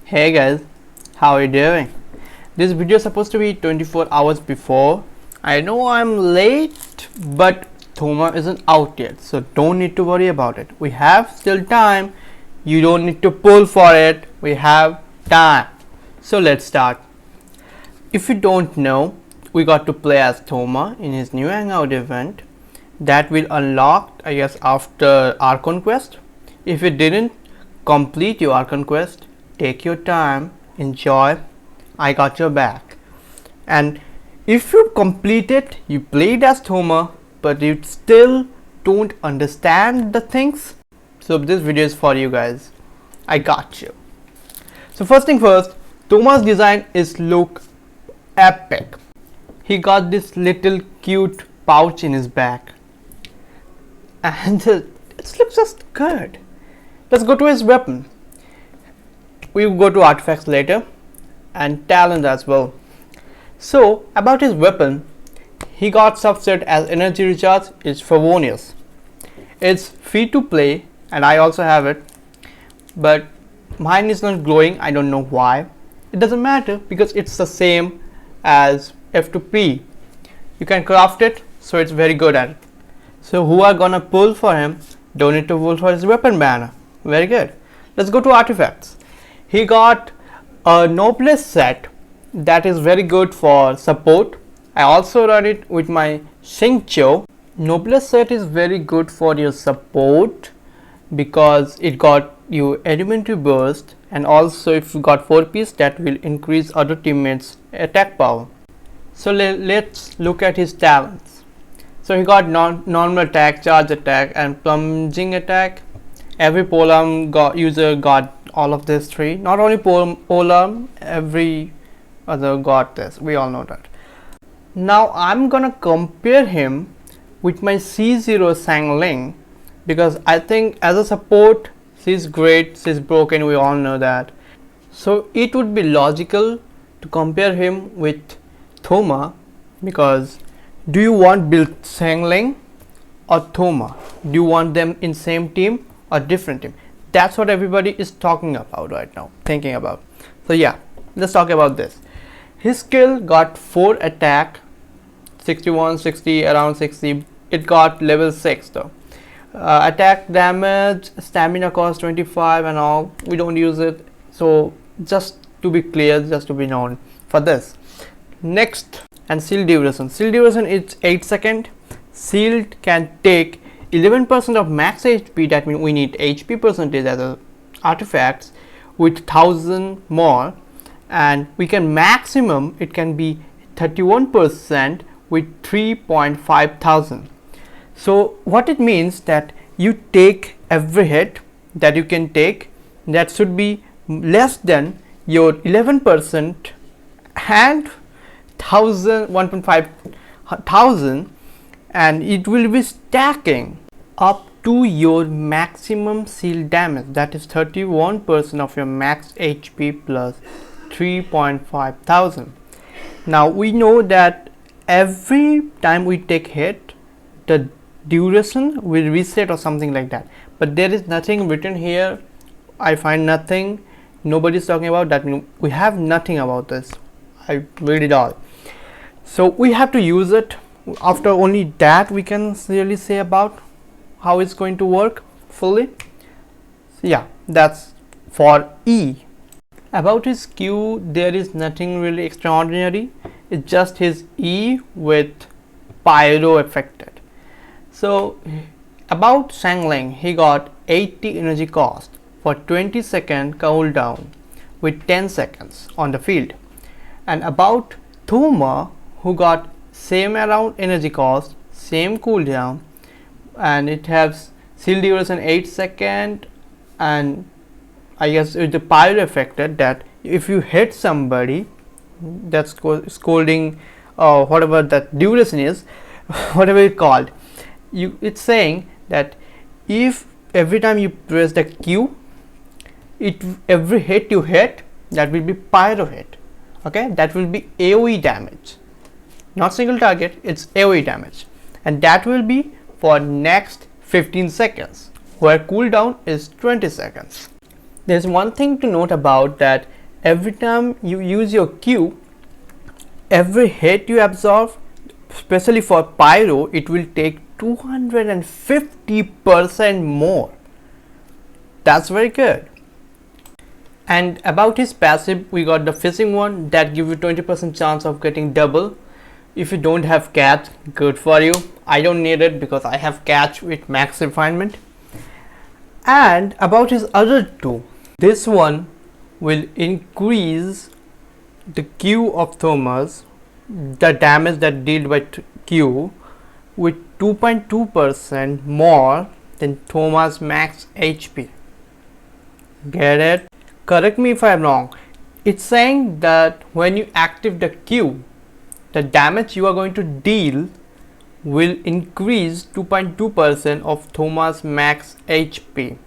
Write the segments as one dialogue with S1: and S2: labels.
S1: Hey guys, how are you doing? This video is supposed to be 24 hours before. I know I'm late, but THOMA isn't out yet, so don't need to worry about it. We have still time. You don't need to pull for it. We have time. So let's start. If you don't know, we got to play as THOMA in his new hangout event that will unlock, I guess, after our conquest. If you didn't complete your conquest, take your time, enjoy. I got your back. And if you complete it, you played as THOMA, but you still don't understand the things, so this video is for you guys. I got you. So first thing first, THOMA's design is look epic. He got this little cute pouch in his back, and it looks just good. Let's go to his weapon. We will go to artifacts later and talent as well. So about his weapon, he got subset as energy recharge. It's Favonius. It's free to play and I also have it, but mine is not glowing. I don't know why. It doesn't matter because it's the same as F2P. You can craft it, so it's very good at it. So who are gonna pull for him? Don't need to pull for his weapon banner. Very good. Let's go to artifacts. He got a noblesse set that is very good for support. I also run it with my Xingqiu. Noblesse set is very good for your support because it got you elementary burst, and also if you got 4-piece, that will increase other teammates attack power. So let's look at his talents. So he got normal attack, charge attack and plunging attack. Every polearm user got all of these three. Not only polearm, every other got this. We all know that. Now I'm gonna compare him with my C0 xaingling because I think as a support she's great, she's broken, we all know that. So it would be logical to compare him with THOMA, because do you want build xaingling or THOMA? Do you want them in same team or different team? That's what everybody is talking about right now, thinking about. So yeah, let's talk about this. His skill got 4 attack, 61, 60, around 60. It got level 6 though. Attack damage, stamina cost 25 and all. We don't use it, so just to be clear, just to be known for this. Next, and shield duration. Shield duration is 8 seconds. Shield can take 11% of max HP. That means we need HP percentage as a artifacts with 1000 more, and we can maximum it can be 31% with 3.5 thousand. So what it means that you take every hit that you can take, that should be less than your 11% and 1.5 thousand, and it will be stacking up to your maximum shield damage, that is 31% of your max HP plus 3.5 thousand. Now we know that every time we take hit, the duration will reset or something like that, but there is nothing written here. I find nothing, nobody is talking about that. We have nothing about this. I read it all, so we have to use it. After only that we can really say about how it's going to work fully. So yeah, that's for E. About his Q, there is nothing really extraordinary. It's just his E with pyro affected. So about xaingling, he got 80 energy cost for 20-second cooldown with 10 seconds on the field. And about THOMA, who got same around energy cost, same cooldown, and it has shield duration 8 seconds, and I guess with the pyro affected, that if you hit somebody that's scolding whatever that duration is, whatever it's called, it's saying that if every time you press the Q, every hit you hit, that will be pyro hit. Okay, that will be AoE damage, not single target, it's AoE damage, and that will be for next 15 seconds, where cooldown is 20 seconds. There's one thing to note about that every time you use your Q, every hit you absorb, especially for pyro, it will take 250% more. That's very good. And about his passive, we got the fishing one that gives you 20% chance of getting double. If you don't have catch, good for you. I don't need it because I have catch with max refinement. And about his other two, this one will increase the Q of THOMA's, the damage that dealt by Q, with 2.2% more than THOMA's max HP. Get it? Correct me if I'm wrong. It's saying that when you activate the Q, the damage you are going to deal will increase 2.2% of THOMA's max HP.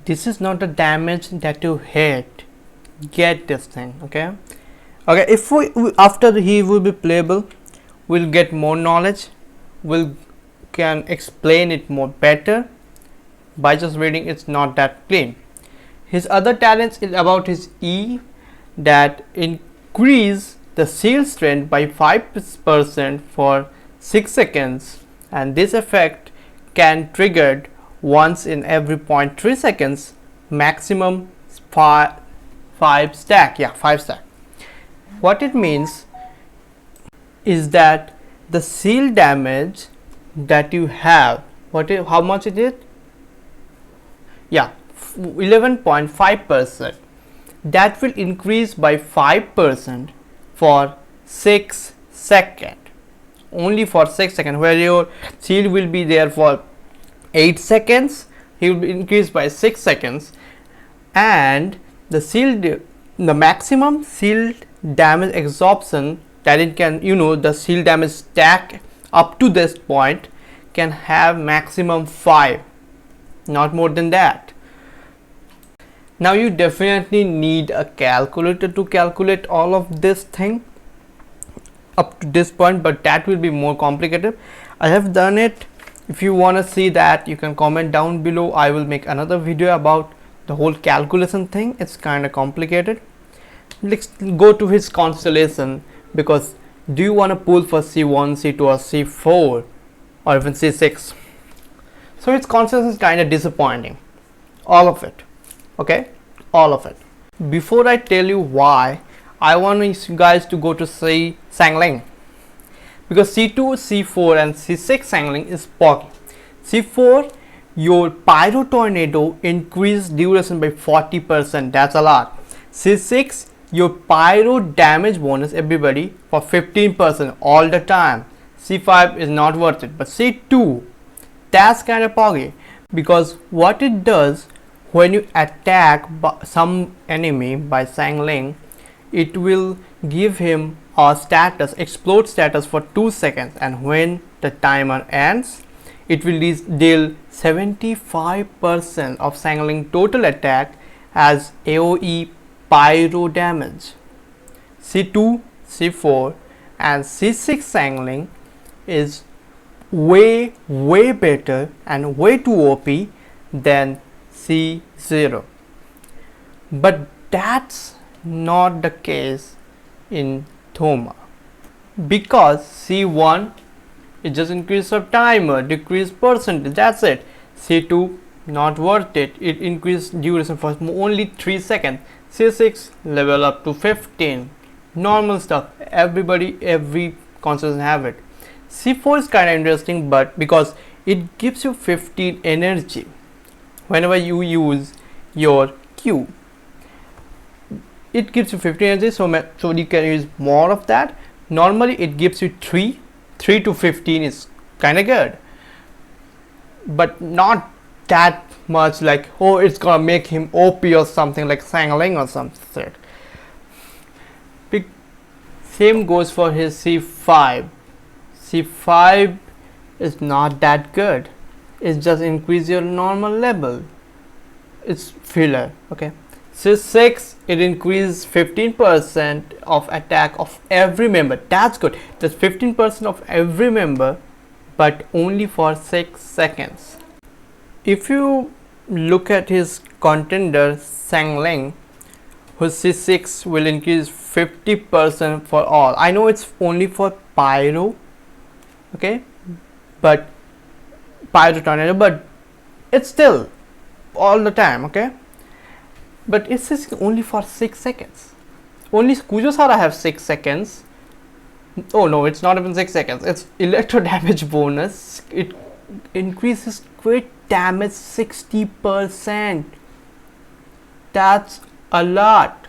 S1: This is not the damage that you hit. Get this thing, okay? Okay, if we after he will be playable, we'll get more knowledge. We'll can explain it more better. By just reading, it's not that clean. His other talents is about his E that increase the shield strength by 5% for 6 seconds, and this effect can triggered once in every 0.3 seconds, maximum 5 stack. Yeah, 5 stack. What it means is that the shield damage that you have, how much it is? Yeah, 11.5%. That will increase by 5% for 6 seconds. Only for 6 seconds, where your shield will be there for 8 seconds, he will be increased by 6 seconds, and the shield, the maximum shield damage absorption that it can, the shield damage stack up to this point can have maximum 5, not more than that. Now you definitely need a calculator to calculate all of this thing up to this point, but that will be more complicated. I have done it. If you want to see that, you can comment down below. I will make another video about the whole calculation thing. It's kind of complicated. Let's go to his constellation, because do you want to pull for C1, C2 or C4 or even C6? So its constellation is kind of disappointing, all of it. Okay, all of it. Before I tell you why, I want you guys to go to see xaingling, because C2, C4 and C6 xaingling is poggy. C4, your pyro tornado increased duration by 40%. That's a lot. C6, your pyro damage bonus everybody for 15% all the time. C5 is not worth it, but C2, that's kind of poggy, because what it does, when you attack some enemy by xaingling, it will give him a status, explode status for 2 seconds, and when the timer ends, it will deal 75% of xaingling total attack as AoE pyro damage. C2, C4 and C6 xaingling is way better and way too OP than C0, but that's not the case in THOMA, because C1 it just increase of timer, decrease percentage, that's it. C2 not worth it, it increased duration for only 3 seconds. C6 level up to 15, normal stuff, every constellation have it. C4 is kind of interesting, but because it gives you 15 energy whenever you use your Q, it gives you 15 energy, so you can use more of that. Normally it gives you 3 to 15 is kind of good, but not that much like, oh, it's gonna make him OP or something like xaingling or something. Same goes for his C5. C5 is not that good, it's just increase your normal level, it's filler. Okay, C6, it increases 15% of attack of every member, that's good, that's 15% of every member, but only for 6 seconds. If you look at his contender xaingling, whose C6 will increase 50% for all. I know it's only for pyro, okay, but pyro tornado, but it's still all the time, okay. But it's just only for 6 seconds. Only Kujosara have 6 seconds. Oh no, it's not even 6 seconds. It's electro damage bonus. It increases crit damage 60%. That's a lot.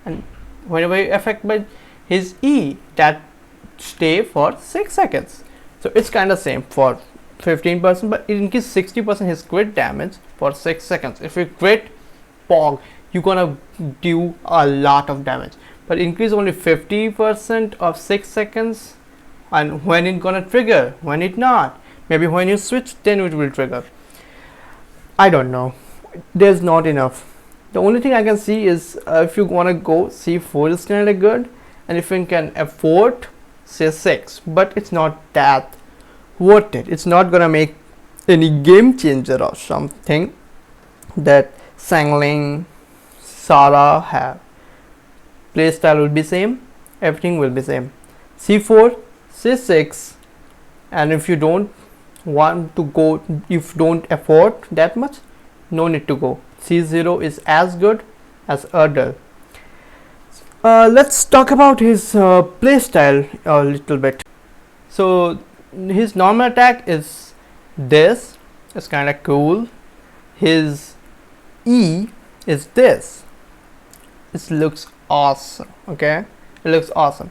S1: And whenever you affect by his E, that stay for 6 seconds. So it's kind of same for 15%, but it increases 60% his crit damage for 6 seconds. If you crit Pog, you're gonna do a lot of damage, but increase only 50% of 6 seconds. And when it gonna trigger, when it not, maybe when you switch, then it will trigger. I don't know, there's not enough. The only thing I can see is if you wanna go C4 is kinda good, and if you can afford C6, but it's not that worth it. It's not gonna make any game changer or something that xaingling, Sara have. Playstyle will be same, everything will be same. C4, C6, and if you don't want to go, if you don't afford that much, no need to go. C0 is as good as Erdal. Let's talk about his playstyle a little bit. So his normal attack is this. It's kind of cool. His E is this. It looks awesome. Okay, it looks awesome.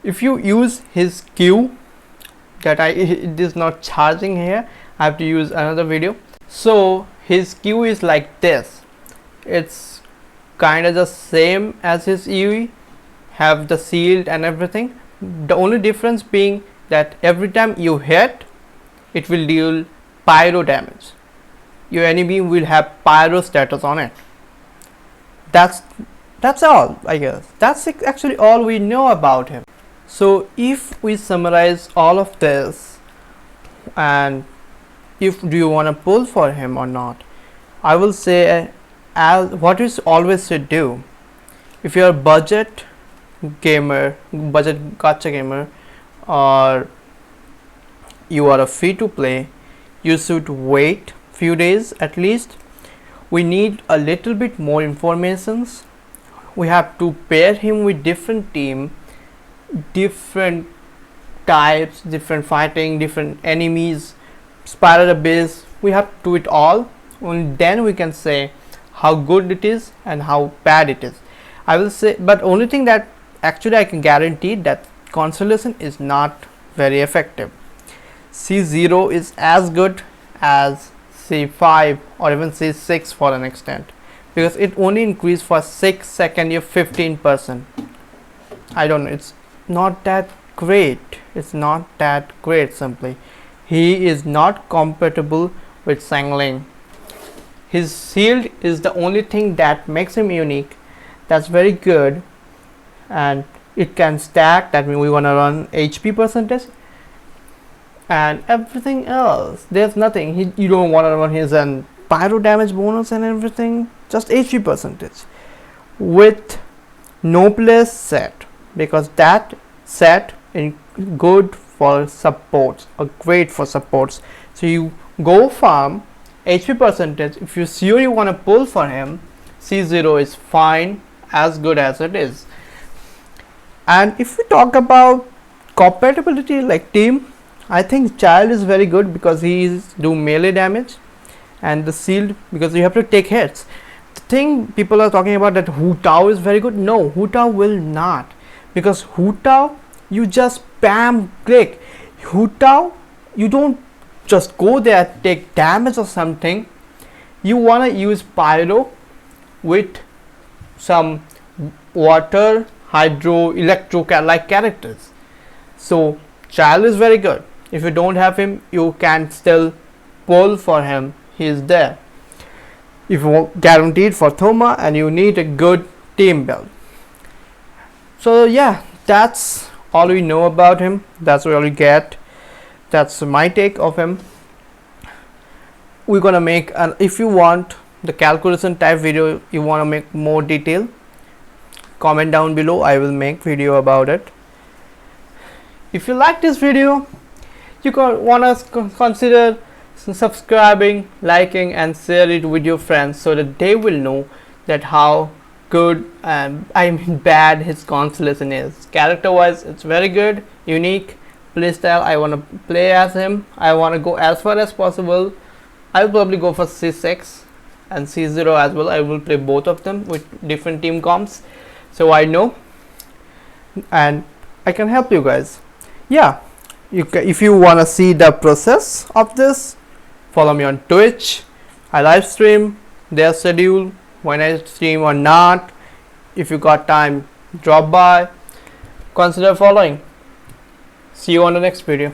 S1: If you use his Q, that it is not charging here, I have to use another video. So his Q is like this. It's kind of the same as his E, have the shield and everything. The only difference being that every time you hit, it will deal pyro damage. Your enemy will have pyro status on it. That's all, I guess. That's actually all we know about him. So if we summarize all of this, and if do you want to pull for him or not, I will say as what is always should do. If you are budget gamer, budget gacha gamer, or you are a free to play, you should wait few days at least. We need a little bit more informations. We have to pair him with different team, different types, different fighting, different enemies, spiral abyss. We have to do it all. Only then we can say how good it is and how bad it is. I will say, but only thing that actually I can guarantee that Constellation is not very effective. C0 is as good as C5 or even C6 for an extent, because it only increased for 6 seconds, you 15%. I don't know, it's not that great. It's not that great. Simply, he is not compatible with xaingling. His shield is the only thing that makes him unique. That's very good, and it can stack. That means we want to run HP percentage, and everything else there's nothing. You don't want to run his pyro damage bonus and everything, just HP percentage with noblesse set, because that set is good for supports or great for supports. So you go farm HP percentage. If you sure you want to pull for him, C0 is fine, as good as it is. And if we talk about compatibility like team, I think Child is very good because he is do melee damage, and the shield because you have to take hits. The thing people are talking about that Hu Tao is very good. No, Hu Tao will not, because Hu Tao you just spam click. Hu Tao you don't just go there take damage or something. You want to use pyro with some water, hydro, electro like characters. So Child is very good. If you don't have him, you can still pull for him. He is there. If you want guaranteed for THOMA and you need a good team build. So yeah, that's all we know about him. That's all we get. That's my take of him. We're gonna make an, if you want the calculation type video, you want to make more detail, comment down below. I will make video about it. If you like this video, you want to consider subscribing, liking and share it with your friends so that they will know that how good and I mean bad his Constellation is. Character wise, it's very good, unique. Playstyle, I want to play as him. I want to go as far as possible. I'll probably go for C6 and C0 as well. I will play both of them with different team comps, so I know and I can help you guys. Yeah, if you want to see the process of this, follow me on Twitch. I live stream their schedule, when I stream or not. If you got time, drop by, consider following. See you on the next video.